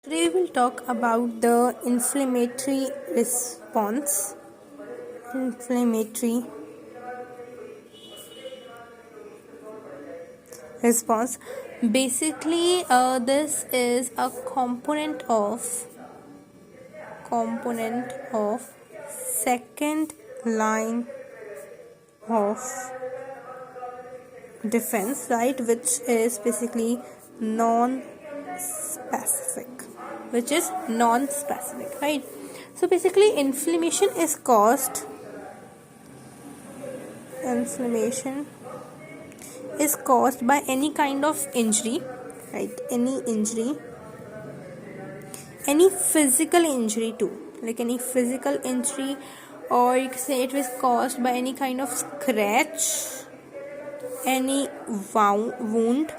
Today we will talk about the inflammatory response. Inflammatory response. Basically, this is a component of second line of defense, right? Which is basically non-specific. Right? So basically, inflammation is caused by any kind of injury, right? Any physical injury too, like any physical injury, or you can say it was caused by any kind of scratch, any wound,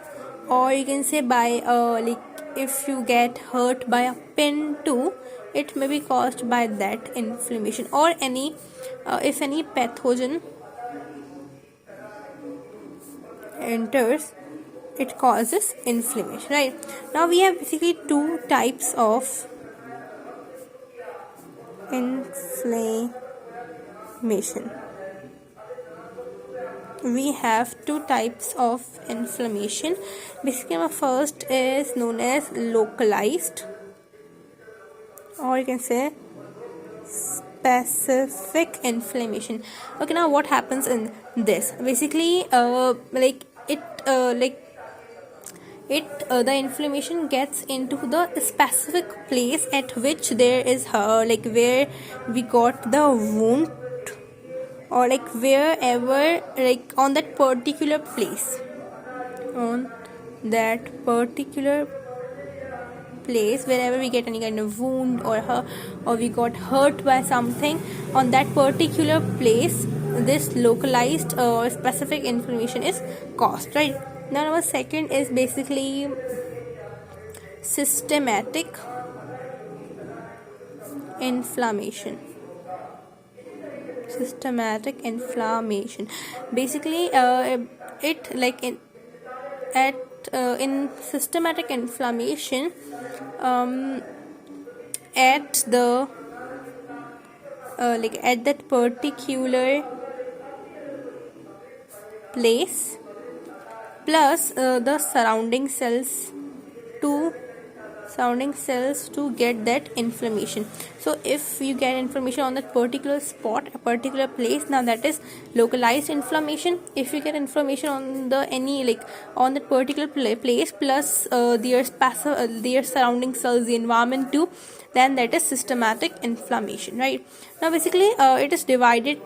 or you can say by like if you get hurt by a pin too, it may be caused by that inflammation, or any if any pathogen enters, it causes inflammation, right? Now we have basically two types of inflammation. We have two types of inflammation. Basically, the first is known as localized, or you can say specific inflammation. Okay, now what happens in this? Basically, the inflammation gets into the specific place at which there is where we got the wound, or like wherever, like on that particular place, wherever we get any kind of wound, or we got hurt by something on that particular place, this localized or specific inflammation is caused, right? Now our second is basically systematic inflammation. Basically, it like in systematic inflammation, at the at that particular place, plus the surrounding cells to get that inflammation. So if you get inflammation on that particular spot, a particular place, now that is localized inflammation. If you get inflammation on on that particular place, plus their surrounding cells, the environment too, then that is systematic inflammation, right? Now basically, it is divided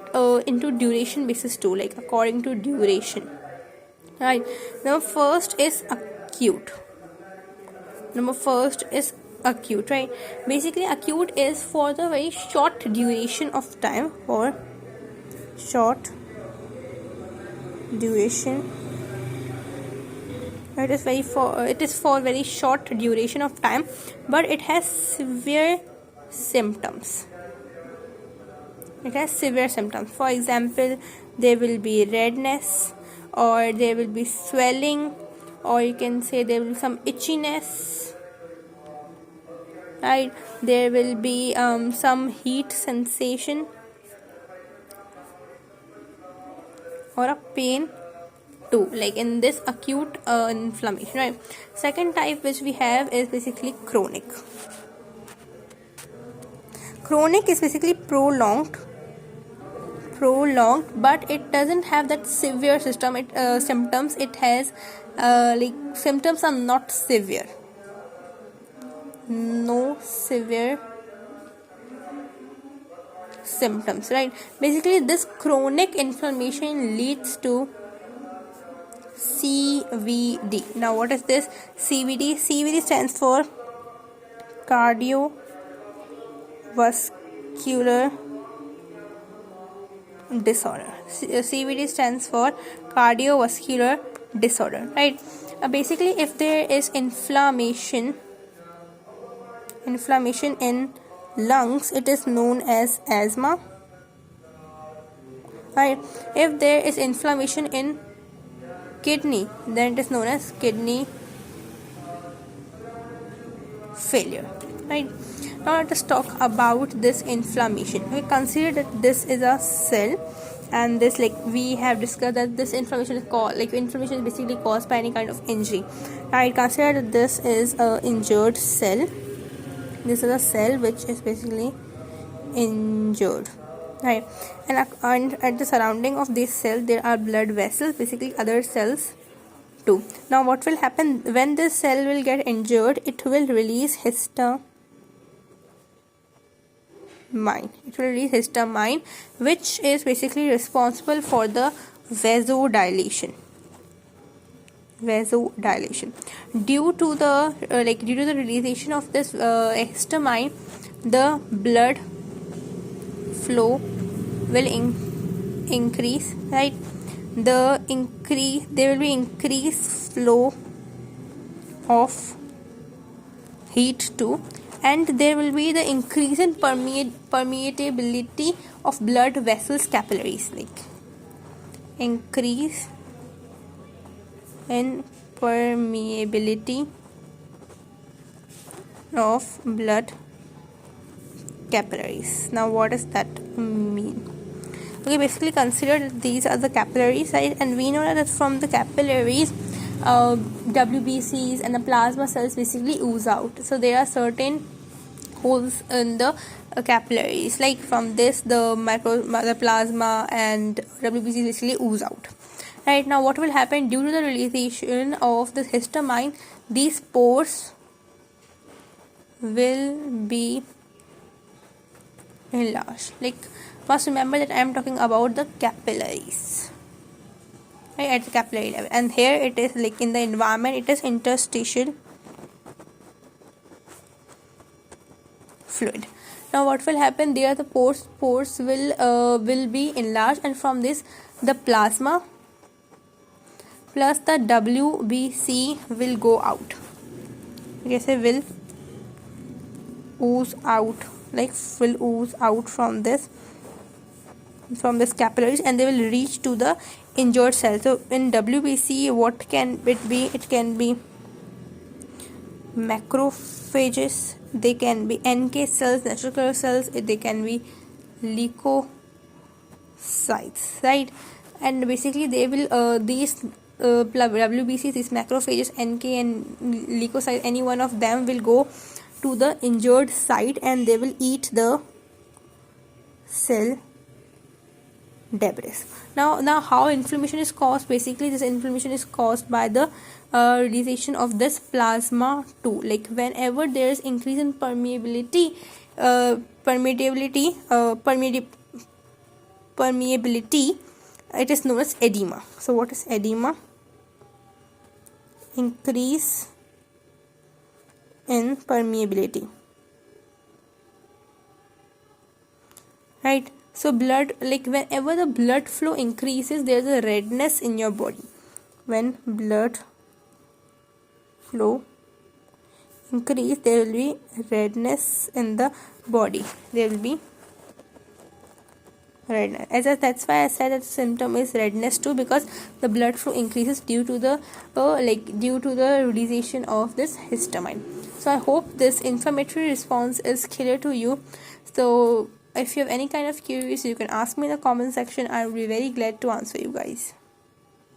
into duration basis too, like according to duration, right? Now first is acute, right? Basically, acute is for the very short duration of time, it is for very short duration of time, but it has severe symptoms. For example, there will be redness, or there will be swelling, or you can say there will be some itchiness, right? There will be some heat sensation, or a pain too, like in this acute inflammation, right? Second type which we have is basically chronic. Chronic is basically prolonged, but it doesn't have that severe symptoms. It has symptoms are not severe, no severe symptoms, right? Basically, this chronic inflammation leads to CVD. Now what is this CVD stands for cardiovascular disorder. CVD stands for cardiovascular disorder, right? Basically, if there is inflammation in lungs, it is known as asthma, right? If there is inflammation in kidney, then it is known as kidney failure. Right, now let us talk about this inflammation. We consider that this is a cell, and this, like we have discussed, that this inflammation is called, like inflammation is basically caused by any kind of injury. Right, consider that this is a injured cell. This is a cell which is basically injured. Right, and at the surrounding of this cell there are blood vessels, basically other cells too. Now what will happen when this cell will get injured? It will release histamine. It will release histamine, which is basically responsible for the vasodilation. Due to the releasation of this histamine, the blood flow will increase. Right, there will be increased flow of heat too, and there will be the increase in permeability of blood vessels capillaries, like increase in permeability of blood capillaries. Now what does that mean? Okay, basically consider that these are the capillaries, right? And we know that from the capillaries, WBCs and the plasma cells basically ooze out. So there are certain holes in the capillaries, like from this the plasma and WBCs basically ooze out. Right, now what will happen due to the realization of the histamine? These pores will be enlarged. Like, must remember that I am talking about the capillaries, right, at the capillary level, and here it is, like in the environment, it is interstitial fluid. Now what will happen? There the pores will be enlarged, and from this the plasma plus the WBC will go out. Okay, so will ooze out, from this capillaries, and they will reach to the injured cell. So in WBC, what can it be? It can be macrophages, they can be NK cells, natural killer cells, they can be leukocytes, right? And basically they will these WBCs, these macrophages, NK and leukocytes, any one of them will go to the injured site and they will eat the cell debris. Now how inflammation is caused? Basically this inflammation is caused by the realization of this plasma too. Like whenever there is increase in permeability, it is known as edema. So what is edema? Increase in permeability, right? So blood, like whenever the blood flow increases, there is a redness in your body. When blood flow increase, there will be redness in the body. There will be redness. That's why I said that symptom is redness too, because the blood flow increases due to the realization of this histamine. So I hope this inflammatory response is clear to you. So if you have any kind of queries, you can ask me in the comment section. I will be very glad to answer you guys.